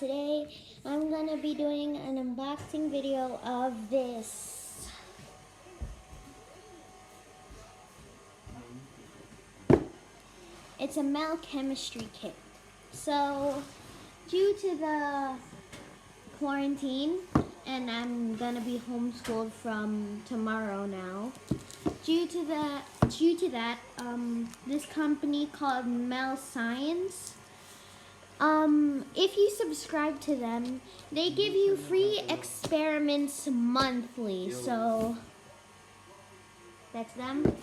today I'm gonna be doing an unboxing video of this. It's a Mel Chemistry kit. So, due to the quarantine, and I'm gonna be homeschooled from tomorrow now. Due to that, this company called Mel Science. If you subscribe to them, they give you free experiments monthly. So that's them.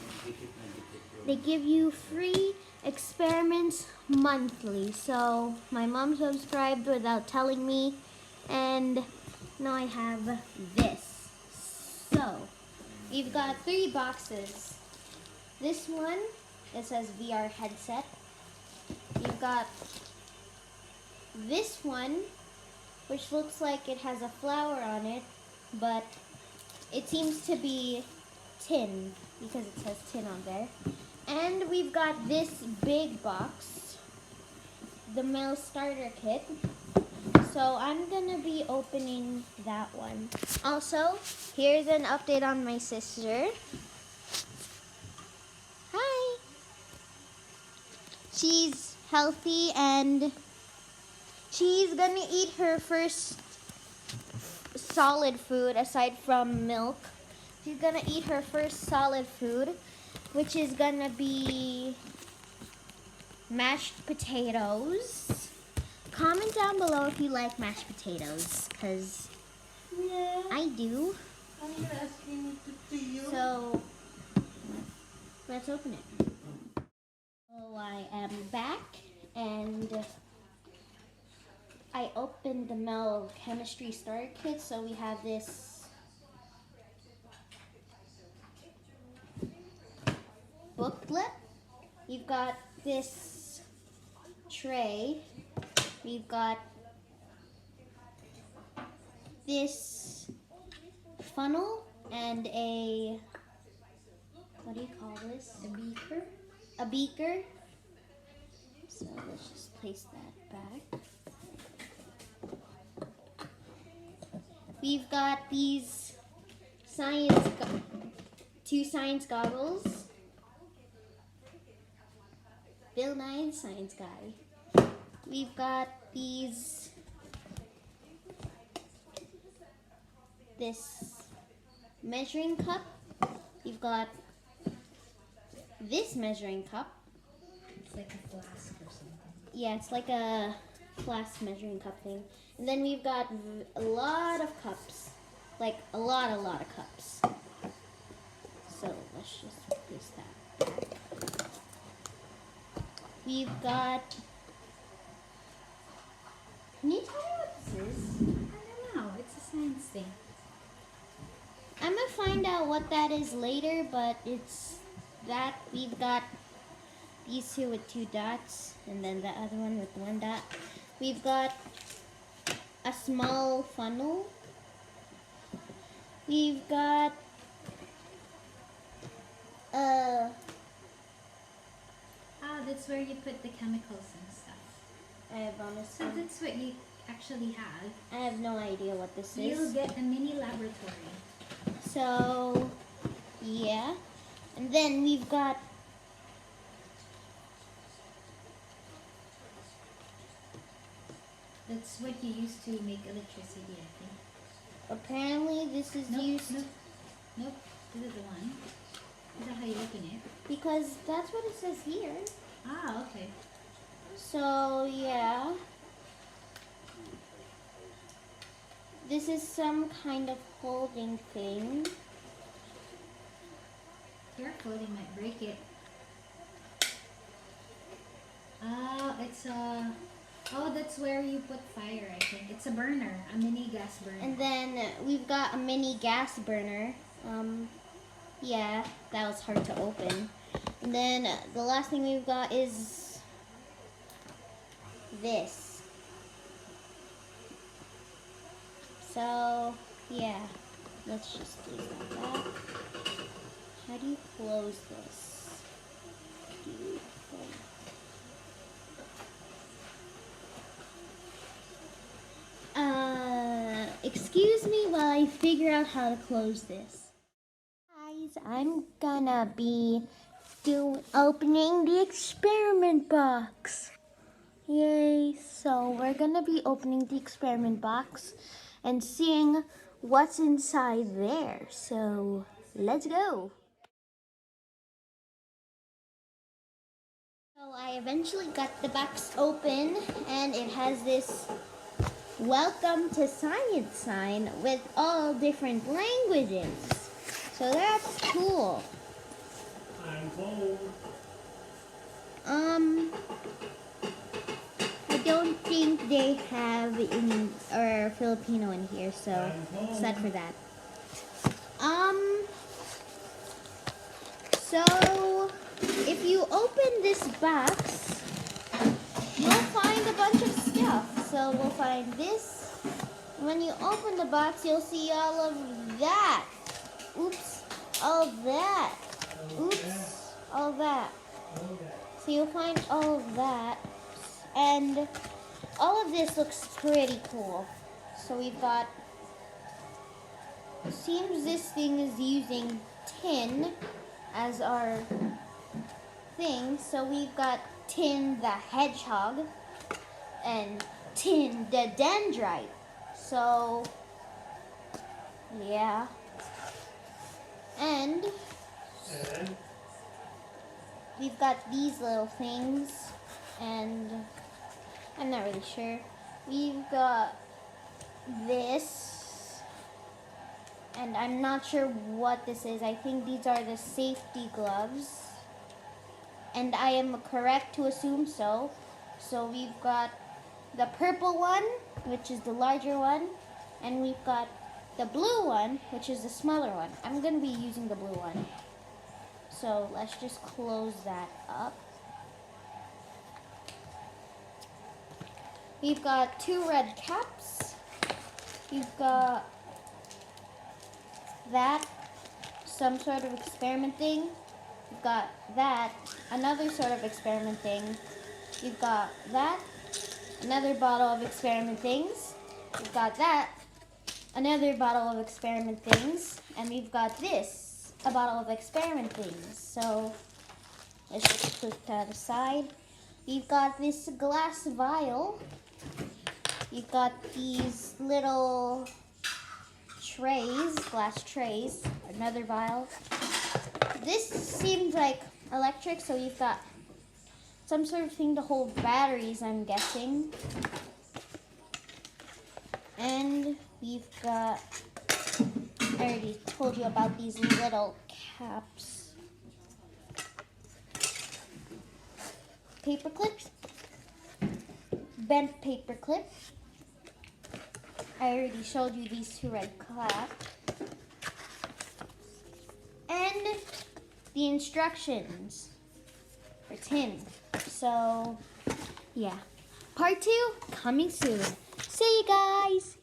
They give you free experiments monthly. So my mom subscribed without telling me, and now I have this. So we've got 3 boxes. This one, it says VR headset. You've got this one, which looks like it has a flower on it, but it seems to be tin because it says tin on there. And we've got this big box, the Mel starter kit. So I'm gonna be opening that one. Also, here's an update on my sister. Hi! She's healthy and she's gonna eat her first solid food aside from milk. She's gonna eat her first solid food, which is gonna be mashed potatoes. Comment down below if you like mashed potatoes, because Yeah, I do. I'm asking to you. So let's open it. So I am back, and I opened the Mel Chemistry starter kit. So we have this booklet. You've got this tray. We've got this funnel and a, what do you call this? A beaker. A beaker. So let's just place that back. We've got these two science goggles. Bill Nye the Science Guy. We've got this measuring cup. We've got this measuring cup. It's like a flask or something. Yeah, it's like a flask measuring cup thing. And then we've got a lot of cups. Like a lot of cups. So let's just place that back. We've got, can you tell me what this is? I don't know. It's a science thing. I'm gonna find out what that is later, but it's that. We've got these two with 2 dots, and then the other one with 1 dot. We've got a small funnel. We've got That's where you put the chemicals and stuff. I have honestly, So that's what you actually have. I have no idea what this You'll is. get a mini laboratory. So yeah, and then we've got That's what you use to make electricity, I think. apparently this is used Nope. This is the one. Is that how you open it? because that's what it says here. Ah, okay. So yeah, this is some kind of holding thing. Careful, you might break it. It's a... Oh, that's where you put fire, I think. It's a burner, a mini gas burner. And then we've got a mini gas burner. Yeah, that was hard to open. And then the last thing we've got is this. So yeah, let's just leave that back. How do you close this? excuse me while I figure out how to close this. Guys, I'm gonna be opening the experiment box. Yay! So we're gonna be opening the experiment box and seeing what's inside there. So let's go. So I eventually got the box open and it has this welcome to science sign with all different languages. So that's cool. I'm cold. I don't think they have in or Filipino in here, so sad for that. So if you open this box, you'll find a bunch of stuff. So we'll find this. When you open the box, you'll see all of that. Oops, all of that. Oops, all that. So you'll find all of that. And all of this looks pretty cool. So we've got, it seems this thing is using tin as our thing. So we've got Tin the Hedgehog and Tin the Dendrite. So, yeah. And we've got these little things, and I'm not really sure. We've got this, and I'm not sure what this is. I think these are the safety gloves, and I am correct to assume so. So we've got the purple one, which is the larger one, and we've got the blue one, which is the smaller one. I'm going to be using the blue one. So let's just close that up. We've got 2 red caps. We've got that, some sort of experiment thing. We've got that, another sort of experiment thing. We've got that, another bottle of experiment things. We've got that, another bottle of experiment things. And we've got this, a bottle of experiment things. So let's just put that aside. We've got this glass vial. You've got these little trays, glass trays, another vial. This seems like electric, so you've got some sort of thing to hold batteries, I'm guessing. And we've got, I already told you about these little caps. Paper clips, bent paper clip. I already showed you these 2 red caps. And the instructions for tin. So, yeah. Part 2 coming soon. See you guys.